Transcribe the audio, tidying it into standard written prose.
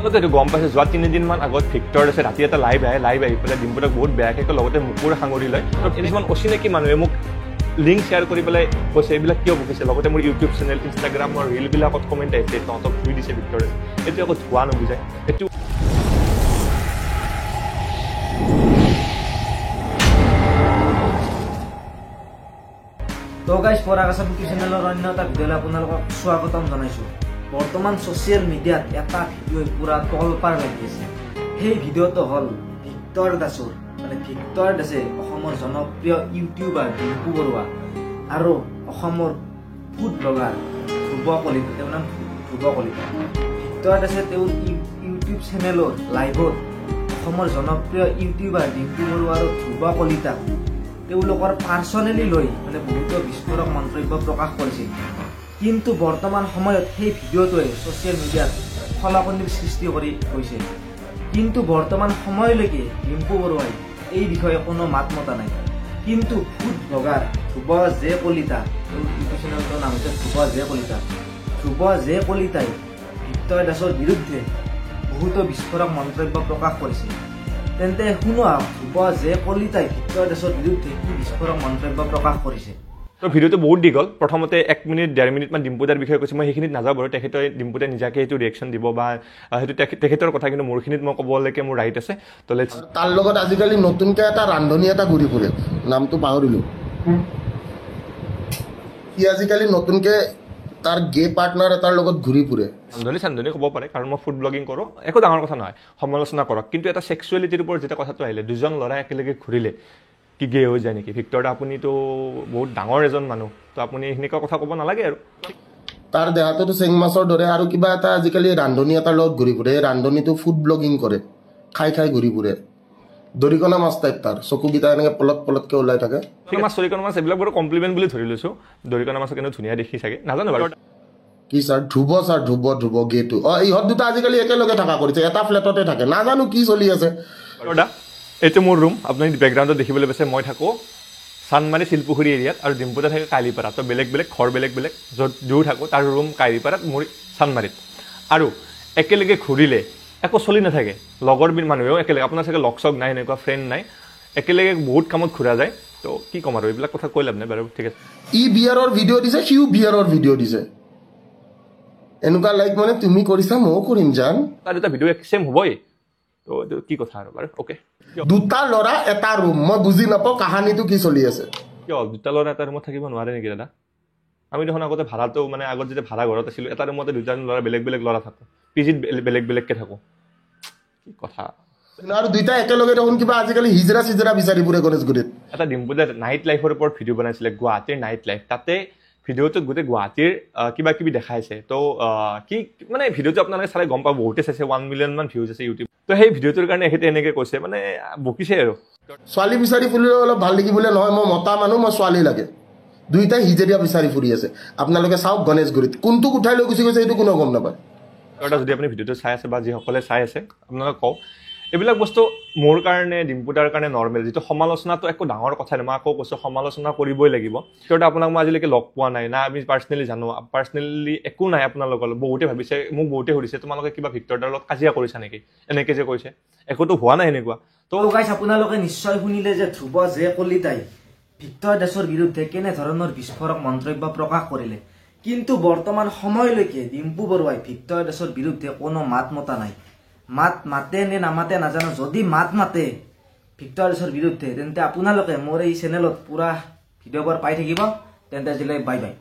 আপোনালোকে এইটো গম পাইছে যোৱা 3 দিনমান আগত ভিক্টৰ আছে ৰাতি এটা লাইভ আহি পেলাই ডিম্পুদাক বহুত বেয়াকৈ লগতে মুকুৰ সাঙুৰি লয় কিছুমান অচিনাকি মানুহে মোক লিংক শ্বেয়াৰ কৰি পেলাই কৈছে এইবিলাক কিয় বকিছে লগতে মোৰ ইউটিউব চেনেল ইনষ্টাগ্ৰামৰ ৰিলবিলাকত কমেণ্ট আহিছে তহঁতক ধুই দিছে ভিক্টৰে এইটো আকৌ ধোৱা নুবুজায় এইটো তো গাইজ পৰাগাছা বুকি চেনেলৰ অন্য এটা ভিডিঅ'লৈ আপোনালোকক স্বাগতম জনাইছোঁ বৰ্তমান ছ'চিয়েল মিডিয়াত এটা ভিডিঅ'ই পুৰা তলপাৰ লাগি আছে সেই ভিডিঅ'টো হ'ল ভিক্টৰ দাসৰ মানে ভিক্টৰ দাসে অসমৰ জনপ্ৰিয় ইউটিউবাৰ ডিম্পু বৰুৱা আৰু অসমৰ ফুড ব্লগাৰ ধ্ৰুৱ কলিতা তেওঁৰ নাম ধ্ৰুৱ কলিতা ভিক্টৰ দাসে তেওঁৰ ইউটিউব চেনেলৰ লাইভত অসমৰ জনপ্ৰিয় ইউটিউবাৰ ডিম্পু বৰুৱা আৰু ধ্ৰুৱ কলিতাক তেওঁলোকৰ পাৰ্চনেলি লৈ মানে বহুতো বিস্ফোৰক মন্তব্য প্ৰকাশ কৰিছিল কিন্তু বৰ্তমান সময়ত সেই ভিডিঅ'টোৱে ছ'চিয়েল মিডিয়াত খলাকলিৰ সৃষ্টি কৰি হৈছে কিন্তু বৰ্তমান সময়লৈকে ডিম্পু বৰুৱাই এই বিষয়ে কোনো মাত মতা নাই কিন্তু food blogger Dhruba J Kalita YouTube চেনেলটোৰ নাম হৈছে ধ্ৰুৱ জে কলিতাই ভিক্টৰ দাসৰ বিৰুদ্ধে বহুতো বিস্ফোৰক মন্তব্য প্ৰকাশ কৰিছিল তেন্তে শুনো ধ্ৰুৱ জে কলিতাই ভিক্টৰ দাসৰ বিৰুদ্ধে কি বিস্ফোৰক মন্তব্য প্ৰকাশ কৰিছে তো ভিডিঅ'টো বহুত দীঘল প্ৰথমতে 1 মিনিট 1.5 মিনিটমান ডিম্পুদাৰ বিষয়ে কৈছে মই সেইখিনিত নাযাওঁ বাৰু তেখেতে ডিম্পুদাই নিজাকে এইটো ৰিয়েকশ্যন দিব বা সেইটো তেখেতৰ কথা কিন্তু মোৰখিনিত মই ক'বলৈকে মোৰ ৰাইট আছে তো লেটছ তাৰ লগত আজিকালি নতুনকৈ এটা ৰান্ধনি এটা ঘূৰি ফুৰে নামটো পাহৰিলোঁ সি আজিকালি নতুনকৈ তাৰ গে পাৰ্টনাৰ এটাৰ লগত ঘূৰি ফুৰে চান্ধনী ক'ব পাৰে কাৰণ মই ফুড ব্লগিং কৰোঁ একো ডাঙৰ কথা নহয় সমালোচনা কৰক কিন্তু এটা ছেক্সুৱেলিটিৰ ওপৰত যেতিয়া কথাটো আহিলে দুজন ল'ৰাই একেলগে ঘূৰিলে কি গে হৈ যায় নেকি ভিক্টৰ আপুনিতো বহুত ডাঙৰ এজন মানুহ তো আপুনি সেনেকুৱা কথা ক'ব নালাগে আৰু তাৰ দেহাটোতো চেং মাছৰ দৰে আৰু কিবা এটা আজিকালি ৰান্ধনি এটাৰ লগত ঘূৰি ফুৰে ৰান্ধনিটো ফুড ব্লগিং কৰে খাই ঘূৰি ফুৰে দৰিকণা মাছ টাইপ তাৰ চকুকেইটা এনেকৈ পলতকৈ ওলাই থাকে দৰিকণা মাছ এইবিলাক বাৰু কমপ্লিমেণ্ট বুলি ধৰি লৈছোঁ দৰিকণা মাছ কিন্তু ধুনীয়া দেখি চাগে নাজানো বাৰু কি ছাৰ ধ্ৰুৱ গেটো ইহঁত দুটা আজিকালি একেলগে থকা কৰিছে এটা ফ্লেটতে থাকে নাজানো কি চলি আছে এইটো মোৰ ৰুম আপুনি বেকগ্ৰাউণ্ডত দেখিবলৈ পাইছে মই থাকোঁ চানমাৰী শিলপুখুৰী এৰিয়াত আৰু ডিম্পুদা থাকে কালিপাৰাত তো বেলেগ ঘৰ বেলেগ য'ত দূৰ থাকোঁ তাৰ ৰুম কালিপাৰাত মোৰ চানমাৰীত আৰু একেলগে ঘূৰিলে একো চলি নাথাকে লগৰ মানুহেও একেলগে আপোনাৰ চাগে লগ চগ নাই এনেকুৱা ফ্ৰেণ্ড নাই একেলগে বহুত কামত ঘূৰা যায় তো কি ক'ম আৰু এইবিলাক কথা কৈ লাভ নাই বাৰু ঠিক আছে ই বিয়াৰৰ ভিডিঅ' দিছে সিও বিয়াৰৰ ভিডিঅ' দিছে এনেকুৱা লাইক মানে তুমি কৰিছা ময়ো কৰিম জান তাৰ এটা ভিডিঅ' ছেম হ'বই তো এইটো কি কথা আৰু বাৰু অ'কে দুটা ল'ৰা এটা ৰুম মই বুজি নাপাওঁ কাহানীটো কি চলি আছে কিয় দুটা ল'ৰা এটা ৰুমত থাকিব নোৱাৰে নেকি দাদা আমি দেখোন আগতে ভাড়াটো মানে আগত যেতিয়া ভাড়া ঘৰত আছিলোঁ এটা ৰুমতে দুজন ল'ৰা বেলেগ ল'ৰা থাকোঁ পিজিত বেলেগকৈ থাকোঁ কি কথা আৰু দুইটা একেলগে দেখোন কিবা আজিকালি হিজৰা বিচাৰি ফুৰে গণেশগুৰিত এটা ডিম্পুদাৰ নাইট লাইফৰ ওপৰত ভিডিঅ' বনাইছিলে গুৱাহাটীৰ নাইট লাইফ তাতে ভিডিঅ'টোত গোটেই গুৱাহাটীৰ কিবা কিবি দেখাইছে তো কি মানে ভিডিঅ'টো আপোনালোকে চালে গম পাব বহুতে চাইছে 1 মিলিয়ন মান ভিউজ আছে ইউটিউব তো সেই ভিডিঅ'টোৰ কাৰণে এখেতে এনেকৈ কৈছে মানে বকিছে আৰু ছোৱালী বিচাৰি ফুৰিলে অলপ ভাল দেখিবলৈ নহয় মই মতা মানুহ মই ছোৱালী লাগে দুইটাই হিজৰীয়া বিচাৰি ফুৰি আছে আপোনালোকে চাওক গণেশগুৰিত কোনটোক উঠাই লৈ গুচি গৈছে এইটো কোনেও গম নাপায় যদি আপুনি ভিডিঅ'টো চাই আছে বা যিসকলে চাই আছে আপোনালোকে কওক এইবিলাক বস্তু মোৰ কাৰণে ডিম্পুদাৰ কাৰণে নৰ্মেল যিটো সমালোচনাটো একো ডাঙৰ কথা নাই মই আকৌ কৈছোঁ সমালোচনা কৰিবই লাগিব কিয়টো আপোনাক মই আজিলৈকে লগ পোৱা নাই না আমি পাৰ্চনেলি জানো পাৰ্চনেলি একো নাই আপোনালোকৰ বহুতে ভাবিছে মোক বহুতে সুধিছে তোমালোকে কিবা ভিক্টৰদাৰ লগত কাজিয়া কৰিছা নেকি এনেকৈ যে কৈছে একোতো হোৱা নাই এনেকুৱা তো গাইজ আপোনালোকে নিশ্চয় শুনিলে যে ধ্ৰুৱ জে কলিতাই ভিক্টৰ দাসৰ বিৰুদ্ধে কেনেধৰণৰ বিস্ফোৰক মন্তব্য প্ৰকাশ কৰিলে কিন্তু বৰ্তমান সময়লৈকে ডিম্পু বৰুৱাই ভিক্টৰ দাসৰ বিৰুদ্ধে কোনো মাত মতা নাই মাত মাতে নে নামাতে নাজানো যদি মাত মাতে ভিক্টৰ দাসৰ বিৰুদ্ধে তেন্তে আপোনালোকে মোৰ এই চেনেলত পুৰা ভিডিঅ'বোৰ পাই থাকিব তেন্তে আজিলৈ বাই বাই